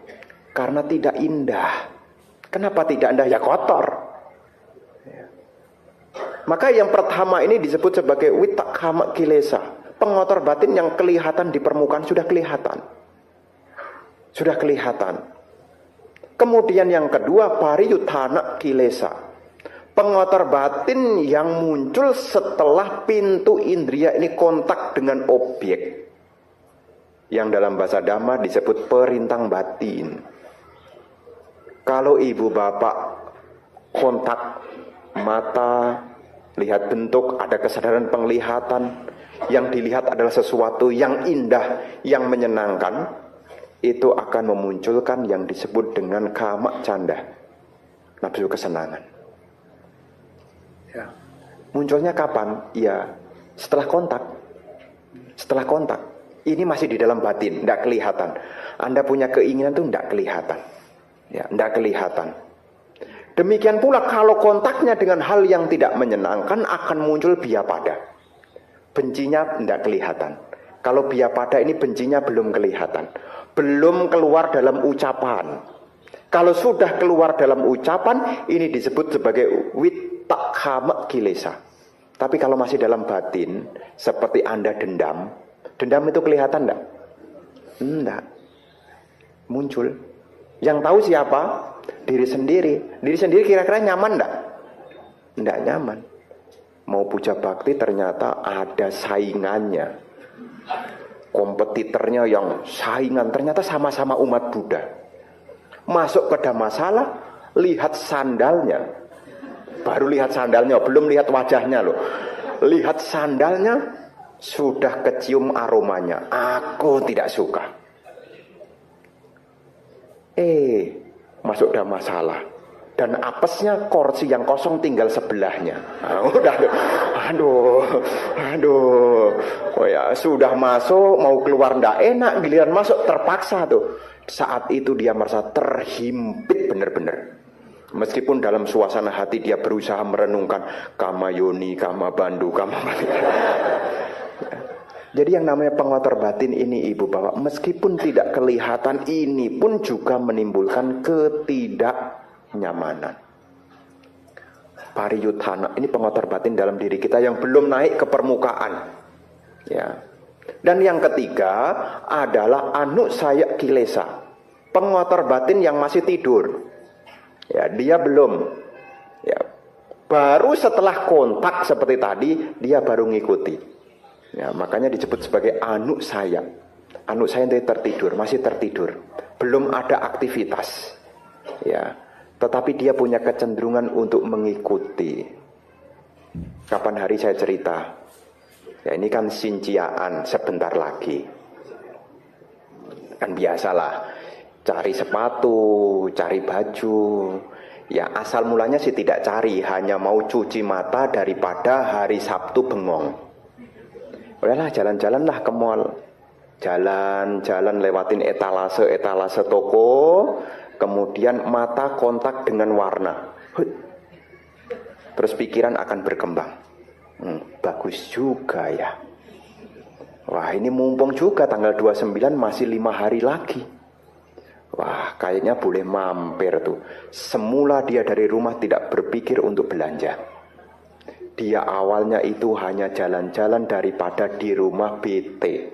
Karena tidak indah. Kenapa tidak indah? Ya kotor. Maka yang pertama ini disebut sebagai witak kama kilesa. Pengotor batin yang kelihatan di permukaan sudah kelihatan. Sudah kelihatan. Kemudian yang kedua pariyutthana kilesa. Pengotor batin yang muncul setelah pintu indria ini kontak dengan objek. Yang dalam bahasa Dhamma disebut perintang batin. Kalau ibu bapak kontak mata, lihat bentuk, ada kesadaran penglihatan, yang dilihat adalah sesuatu yang indah, yang menyenangkan, itu akan memunculkan yang disebut dengan kama canda, nafsu kesenangan. Ya. Munculnya kapan? Ya setelah kontak. Setelah kontak. Ini masih di dalam batin, tidak kelihatan. Anda punya keinginan itu tidak kelihatan. Ya, tidak kelihatan. Demikian pula kalau kontaknya dengan hal yang tidak menyenangkan akan muncul biapada. Bencinya tidak kelihatan. Kalau biapada ini bencinya belum kelihatan. Belum keluar dalam ucapan. Kalau sudah keluar dalam ucapan, ini disebut sebagai witak kama kilesa. Tapi kalau masih dalam batin, seperti Anda dendam, dendam itu kelihatan tidak? Tidak. Muncul. Yang tahu siapa? Diri sendiri. Diri sendiri kira-kira nyaman enggak? Enggak nyaman. Mau puja bakti ternyata ada saingannya. Kompetitornya yang saingan ternyata sama-sama umat Buddha. Masuk ke Dhammasala, lihat sandalnya. Baru lihat sandalnya, belum lihat wajahnya loh. Lihat sandalnya, sudah kecium aromanya. Aku tidak suka. Masuk dalam masalah. Dan apesnya kursi yang kosong tinggal sebelahnya. Aduh. Oh ya, sudah masuk, mau keluar ndak enak, giliran masuk terpaksa tuh. Saat itu dia merasa terhimpit benar-benar. Meskipun dalam suasana hati dia berusaha merenungkan kama yoni, kama bandu, kama mani. Jadi yang namanya pengotor batin ini ibu bapak, meskipun tidak kelihatan, ini pun juga menimbulkan ketidaknyamanan. Pariyutthana ini pengotor batin dalam diri kita yang belum naik ke permukaan. Ya. Dan yang ketiga adalah anusaya kilesa, pengotor batin yang masih tidur. Ya, dia belum. Ya. Baru setelah kontak seperti tadi, dia baru ngikuti. Ya, makanya disebut sebagai anusaya. Anusaya itu tertidur, masih tertidur. Belum ada aktivitas. Ya, tetapi dia punya kecenderungan untuk mengikuti. Kapan hari saya cerita? Ya, ini kan sinciaan sebentar lagi. Kan biasalah, cari sepatu, cari baju. Ya, asal mulanya sih tidak cari, hanya mau cuci mata daripada hari Sabtu bengong. Udahlah, jalan-jalanlah ke mall. Jalan-jalan lewatin etalase toko. Kemudian mata kontak dengan warna. Terus pikiran akan berkembang. Bagus juga ya. Wah, ini mumpung juga tanggal 29 masih 5 hari lagi. Wah, kayaknya boleh mampir tuh. Semula dia dari rumah tidak berpikir untuk belanja. Dia awalnya itu hanya jalan-jalan daripada di rumah bete.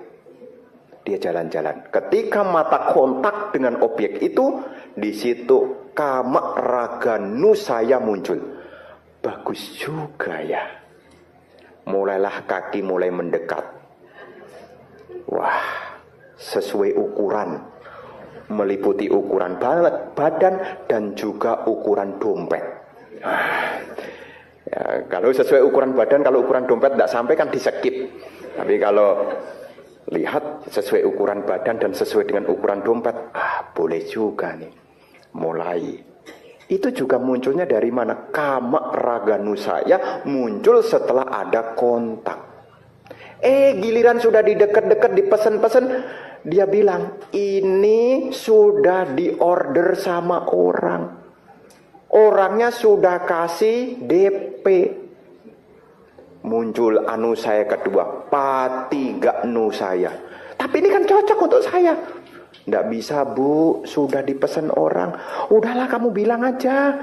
Dia jalan-jalan. Ketika mata kontak dengan objek itu, di situ kama raga nusaya muncul. bagus juga ya. Mulailah kaki mulai mendekat. Wah, sesuai ukuran, meliputi ukuran badan dan juga ukuran dompet. Ya, kalau sesuai ukuran badan, kalau ukuran dompet tidak sampai kan di-skip. Tapi kalau lihat sesuai ukuran badan dan sesuai dengan ukuran dompet, boleh juga nih. Mulai. Itu juga munculnya dari mana? Kama raganusaya muncul setelah ada kontak. Giliran sudah di dekat-dekat, dipesen-pesen, dia bilang, ini sudah diorder sama orang. Orangnya sudah kasih DP. Muncul anu saya kedua, patiga nu saya. Tapi ini kan cocok untuk saya. Nggak bisa bu, sudah dipesan orang. Udahlah kamu bilang aja,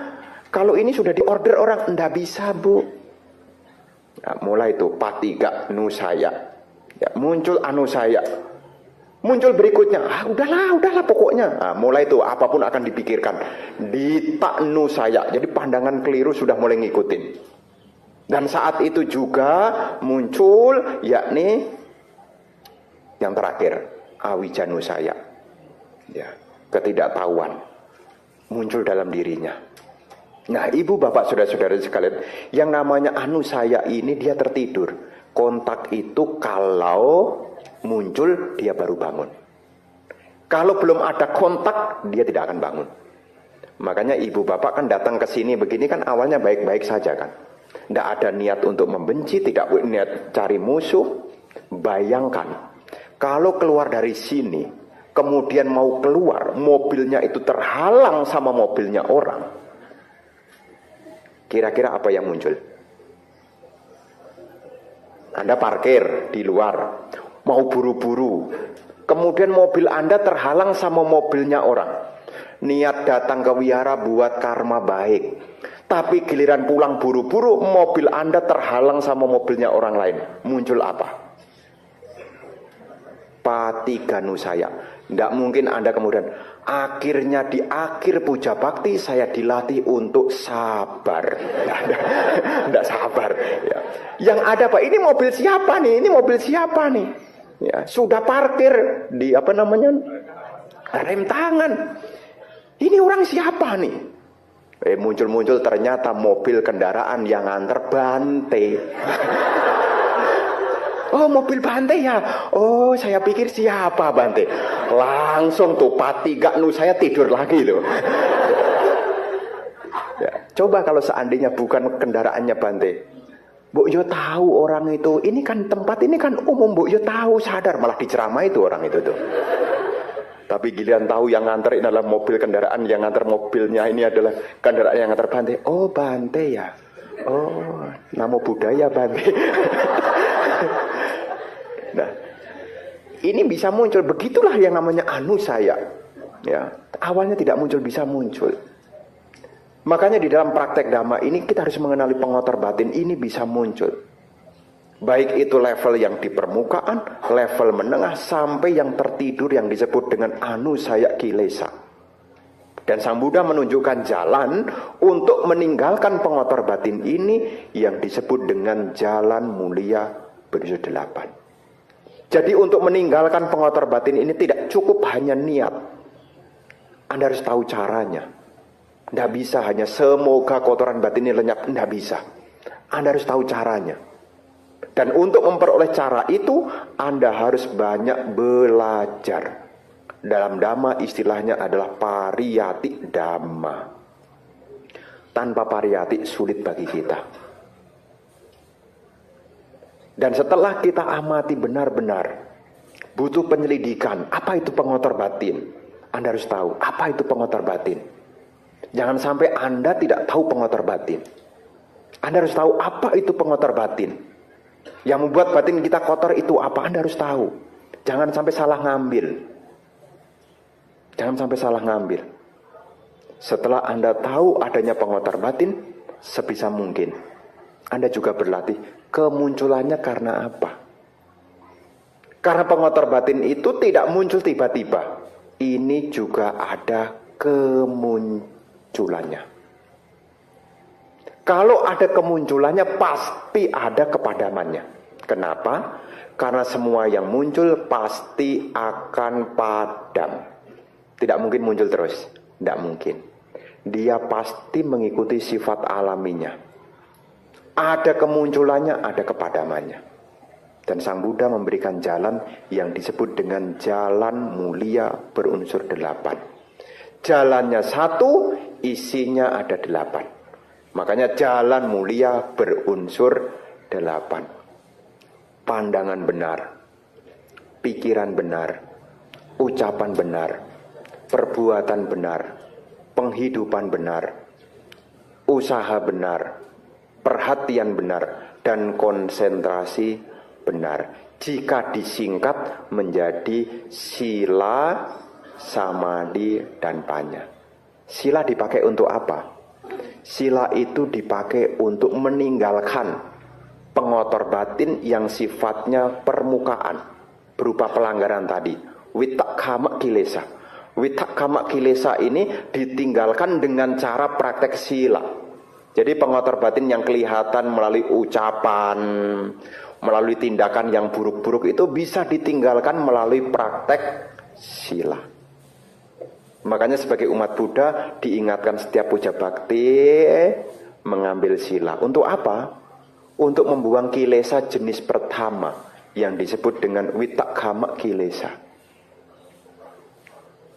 kalau ini sudah diorder orang. Nggak bisa bu. Nah, mulai itu patiga nu saya. Ya, muncul anu saya. Muncul berikutnya, udahlah pokoknya. Nah, mulai itu apapun akan dipikirkan. Dita nu saya. Jadi pandangan keliru sudah mulai ngikutin. Dan saat itu juga muncul yakni yang terakhir, awijanu saya. Ya, ketidaktahuan muncul dalam dirinya. Nah, ibu bapak saudara-saudara sekalian, yang namanya anu saya ini dia tertidur. Kontak itu kalau muncul dia baru bangun. Kalau belum ada kontak dia tidak akan bangun. Makanya ibu bapak kan datang ke sini begini kan awalnya baik-baik saja kan. Tidak ada niat untuk membenci, tidak niat cari musuh. Bayangkan kalau keluar dari sini, kemudian mau keluar, mobilnya itu terhalang sama mobilnya orang. Kira-kira apa yang muncul? Anda parkir di luar, mau buru-buru. Kemudian mobil Anda terhalang sama mobilnya orang. Niat datang ke wihara buat karma baik. Tapi giliran pulang buru-buru, mobil Anda terhalang sama mobilnya orang lain. Muncul apa? Patiganu saya. Tidak mungkin Anda kemudian akhirnya di akhir puja bakti saya dilatih untuk sabar. Tidak sabar. Ya. Yang ada Pak, ini mobil siapa nih? Ini mobil siapa nih? Ya, sudah parkir di rem tangan. Ini orang siapa nih? Muncul-muncul ternyata mobil kendaraan yang antar Bante. Oh, mobil Bante ya. Oh, saya pikir siapa Bante. Langsung tuh patiga nu saya tidur lagi loh. Ya, coba kalau seandainya bukan kendaraannya Bante. Bu yo tahu orang itu. Ini kan tempat ini kan umum, Bu yo tahu, sadar malah diceramai itu orang itu tuh. Tapi giliran tahu yang nganter ini adalah mobil kendaraan, yang nganter mobilnya ini adalah kendaraan yang nganter Bante. Oh, Bante ya. Oh, namo budaya Bante. Nah, ini bisa muncul. Begitulah yang namanya anu saya. Ya, awalnya tidak muncul, bisa muncul. Makanya di dalam praktek dhamma ini kita harus mengenali pengotor batin ini bisa muncul. Baik itu level yang di permukaan, level menengah, sampai yang tertidur yang disebut dengan anusaya kilesa. Dan Sang Buddha menunjukkan jalan untuk meninggalkan pengotor batin ini yang disebut dengan jalan mulia berdiri 8. Jadi untuk meninggalkan pengotor batin ini tidak cukup hanya niat. Anda harus tahu caranya. Tidak bisa hanya semoga kotoran batin ini lenyap. Tidak bisa. Anda harus tahu caranya. Dan untuk memperoleh cara itu, Anda harus banyak belajar. Dalam dhamma istilahnya adalah pariyati dhamma. Tanpa pariyati sulit bagi kita. Dan setelah kita amati benar-benar, butuh penyelidikan. Apa itu pengotor batin? Anda harus tahu, apa itu pengotor batin? Jangan sampai Anda tidak tahu pengotor batin. Anda harus tahu apa itu pengotor batin. Yang membuat batin kita kotor itu apa? Anda harus tahu. Jangan sampai salah ngambil. Jangan sampai salah ngambil. Setelah Anda tahu adanya pengotor batin, sebisa mungkin Anda juga berlatih. Kemunculannya karena apa? Karena pengotor batin itu tidak muncul tiba-tiba. Ini juga ada kemunculannya. Kalau ada kemunculannya pasti ada kepadamannya. Kenapa? Karena semua yang muncul pasti akan padam. Tidak mungkin muncul terus. Tidak mungkin. Dia pasti mengikuti sifat alaminya. Ada kemunculannya, ada kepadamannya. Dan Sang Buddha memberikan jalan yang disebut dengan jalan mulia berunsur 8. Jalannya satu, isinya ada 8. Makanya jalan mulia berunsur 8. Pandangan benar, pikiran benar, ucapan benar, perbuatan benar, penghidupan benar, usaha benar, perhatian benar, dan konsentrasi benar. Jika disingkat menjadi sila, samadhi, dan panya. Sila dipakai untuk apa? Sila itu dipakai untuk meninggalkan pengotor batin yang sifatnya permukaan, berupa pelanggaran tadi, witakkama kilesa. Witakkama kilesa ini ditinggalkan dengan cara praktek sila. Jadi pengotor batin yang kelihatan melalui ucapan, melalui tindakan yang buruk-buruk itu bisa ditinggalkan melalui praktek sila. Makanya sebagai umat Buddha diingatkan setiap puja bakti mengambil sila. Untuk apa? Untuk membuang kilesa jenis pertama yang disebut dengan witakkama kilesa.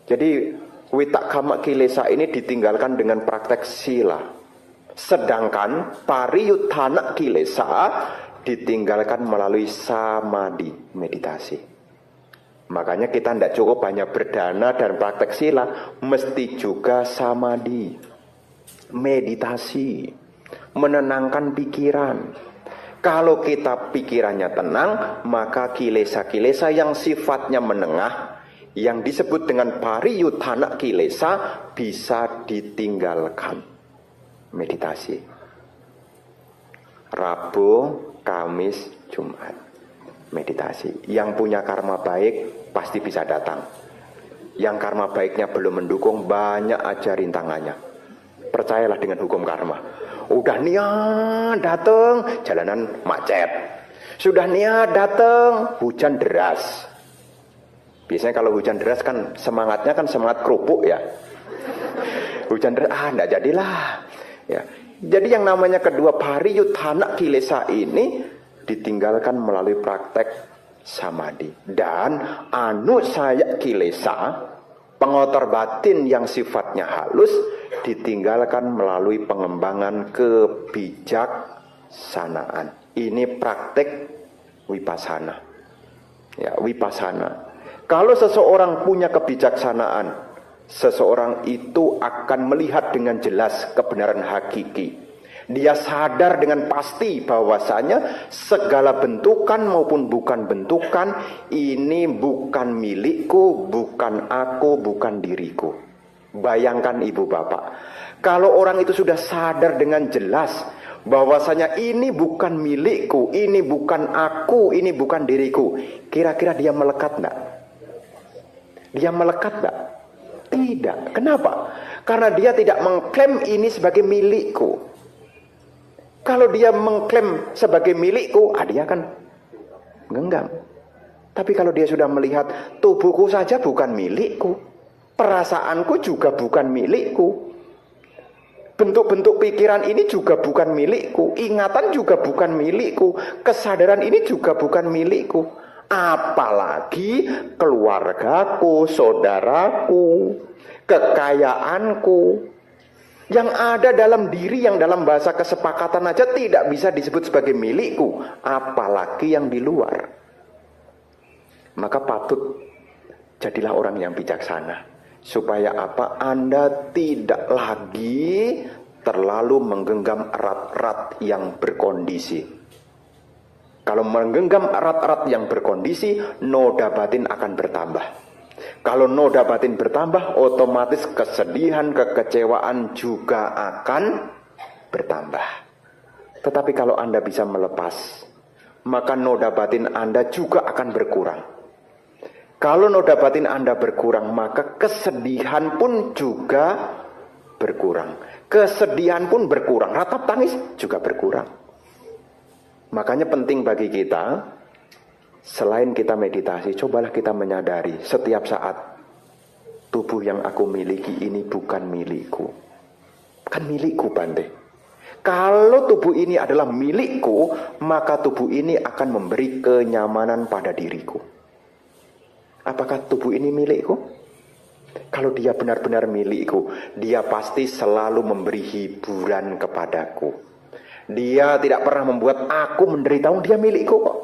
Jadi witakkama kilesa ini ditinggalkan dengan praktek sila. Sedangkan pariyuttana kilesa ditinggalkan melalui samadhi, meditasi. Makanya kita tidak cukup hanya berdana dan praktek sila, mesti juga samadhi, meditasi, menenangkan pikiran. Kalau kita pikirannya tenang, maka kilesa-kilesa yang sifatnya menengah, yang disebut dengan pariyuttana kilesa, bisa ditinggalkan. Meditasi. Rabu, Kamis, Jumat. Meditasi. Yang punya karma baik pasti bisa datang. Yang karma baiknya belum mendukung, banyak aja rintangannya. Percayalah dengan hukum karma. Udah niat datang, jalanan macet. Sudah niat datang, hujan deras. Biasanya kalau hujan deras kan semangatnya kan semangat kerupuk ya. Hujan deras, enggak jadilah. Ya. Jadi yang namanya kedua pariyuttana kilesa ini ditinggalkan melalui praktek samadhi. Dan anusaya kilesa, pengotor batin yang sifatnya halus, ditinggalkan melalui pengembangan kebijaksanaan. Ini praktek vipassana. Ya, vipassana. Kalau seseorang punya kebijaksanaan, seseorang itu akan melihat dengan jelas kebenaran hakiki. Dia sadar dengan pasti bahwasanya segala bentukan maupun bukan bentukan ini bukan milikku, bukan aku, bukan diriku. Bayangkan ibu bapak, kalau orang itu sudah sadar dengan jelas bahwasanya ini bukan milikku, ini bukan aku, ini bukan diriku, kira-kira dia melekat enggak? Dia melekat enggak? Tidak. Kenapa? Karena dia tidak mengklaim ini sebagai milikku. Kalau dia mengklaim sebagai milikku, dia akan genggam. Tapi kalau dia sudah melihat tubuhku saja bukan milikku, perasaanku juga bukan milikku, bentuk-bentuk pikiran ini juga bukan milikku, ingatan juga bukan milikku, kesadaran ini juga bukan milikku, apalagi keluargaku, saudaraku, kekayaanku. Yang ada dalam diri, yang dalam bahasa kesepakatan aja tidak bisa disebut sebagai milikku, apalagi yang di luar. Maka patut jadilah orang yang bijaksana. Supaya apa? Anda tidak lagi terlalu menggenggam erat-erat yang berkondisi. Kalau menggenggam erat-erat yang berkondisi, noda batin akan bertambah. Kalau noda batin bertambah, otomatis kesedihan, kekecewaan juga akan bertambah. Tetapi kalau Anda bisa melepas, maka noda batin Anda juga akan berkurang. Kalau noda batin Anda berkurang, maka kesedihan pun juga berkurang. Kesedihan pun berkurang, ratap tangis juga berkurang. Makanya penting bagi kita, selain kita meditasi, cobalah kita menyadari setiap saat, tubuh yang aku miliki ini bukan milikku. Kan milikku, Bante. Kalau tubuh ini adalah milikku, maka tubuh ini akan memberi kenyamanan pada diriku. Apakah tubuh ini milikku? Kalau dia benar-benar milikku, dia pasti selalu memberi hiburan kepadaku. Dia tidak pernah membuat aku menderita, dia milikku kok.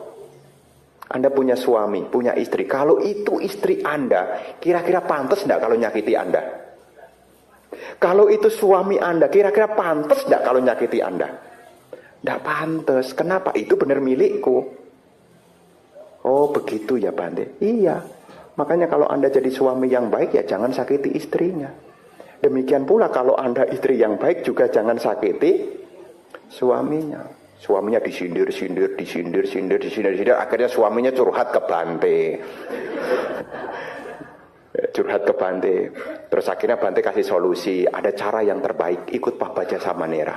Anda punya suami, punya istri. Kalau itu istri Anda, kira-kira pantas enggak kalau nyakiti Anda? Kalau itu suami Anda, kira-kira pantas enggak kalau nyakiti Anda? Enggak pantas. Kenapa? Itu benar milikku. Oh begitu ya Bante. Iya. Makanya kalau Anda jadi suami yang baik, ya jangan sakiti istrinya. Demikian pula kalau Anda istri yang baik, juga jangan sakiti suaminya. Suaminya disindir, akhirnya suaminya curhat ke Bante. Curhat ke Bante. Terus akhirnya Bante kasih solusi, ada cara yang terbaik, ikut Pak Baja Samanera.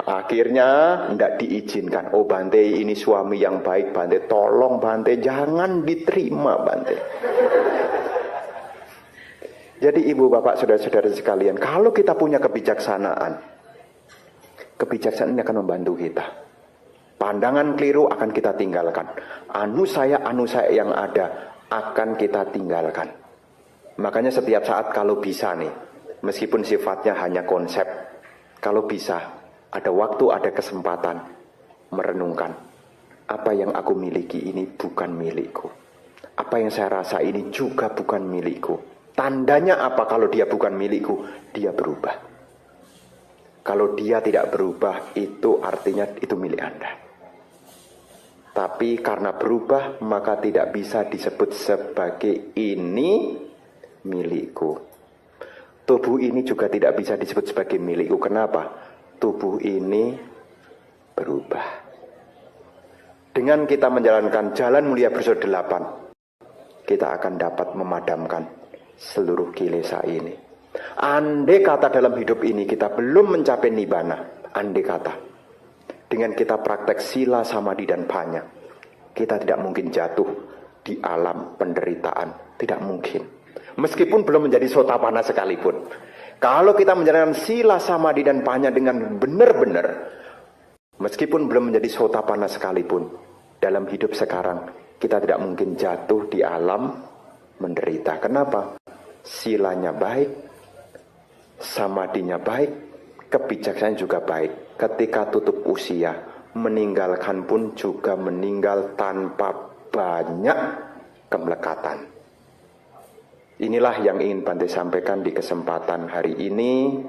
Akhirnya tidak diizinkan. Oh Bante, ini suami yang baik Bante, tolong Bante, jangan diterima Bante. Jadi ibu bapak saudara-saudara sekalian, kalau kita punya kebijaksanaan ini akan membantu kita. Pandangan keliru akan kita tinggalkan. Anu saya yang ada akan kita tinggalkan. Makanya setiap saat kalau bisa nih, meskipun sifatnya hanya konsep, kalau bisa ada waktu, ada kesempatan merenungkan, apa yang aku miliki ini bukan milikku. Apa yang saya rasa ini juga bukan milikku. Tandanya apa kalau dia bukan milikku? Dia berubah. Kalau dia tidak berubah, itu artinya itu milik Anda. Tapi karena berubah, maka tidak bisa disebut sebagai ini milikku. Tubuh ini juga tidak bisa disebut sebagai milikku. Kenapa? Tubuh ini berubah. Dengan kita menjalankan jalan mulia bersur 8, kita akan dapat memadamkan seluruh kilesa ini. Andai kata dalam hidup ini kita belum mencapai nibbana, andai kata dengan kita praktek sila, samadhi dan panya, kita tidak mungkin jatuh di alam penderitaan. Tidak mungkin. Meskipun belum menjadi sotapanna sekalipun. Kalau kita menjalankan sila, samadhi dan panya dengan benar-benar, meskipun belum menjadi sotapanna sekalipun, dalam hidup sekarang kita tidak mungkin jatuh di alam menderita. Kenapa? Silanya baik, samadhinya baik, kebijaksanaan juga baik. Ketika tutup usia, meninggalkan pun juga meninggal tanpa banyak kemelekatan. Inilah yang ingin Bante sampaikan di kesempatan hari ini.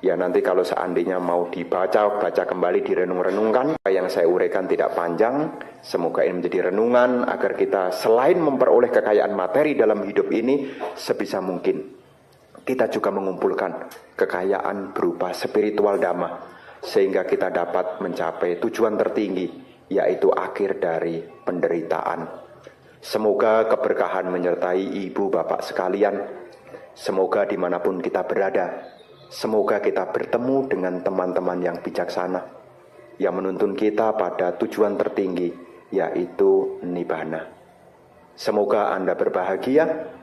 Ya nanti kalau seandainya mau baca kembali, direnung-renungkan. Apa yang saya uraikan tidak panjang. Semoga ini menjadi renungan agar kita selain memperoleh kekayaan materi dalam hidup ini, sebisa mungkin kita juga mengumpulkan kekayaan berupa spiritual dhamma, sehingga kita dapat mencapai tujuan tertinggi, yaitu akhir dari penderitaan. Semoga keberkahan menyertai ibu bapak sekalian. Semoga dimanapun kita berada, semoga kita bertemu dengan teman-teman yang bijaksana, yang menuntun kita pada tujuan tertinggi, yaitu nibbana. Semoga Anda berbahagia.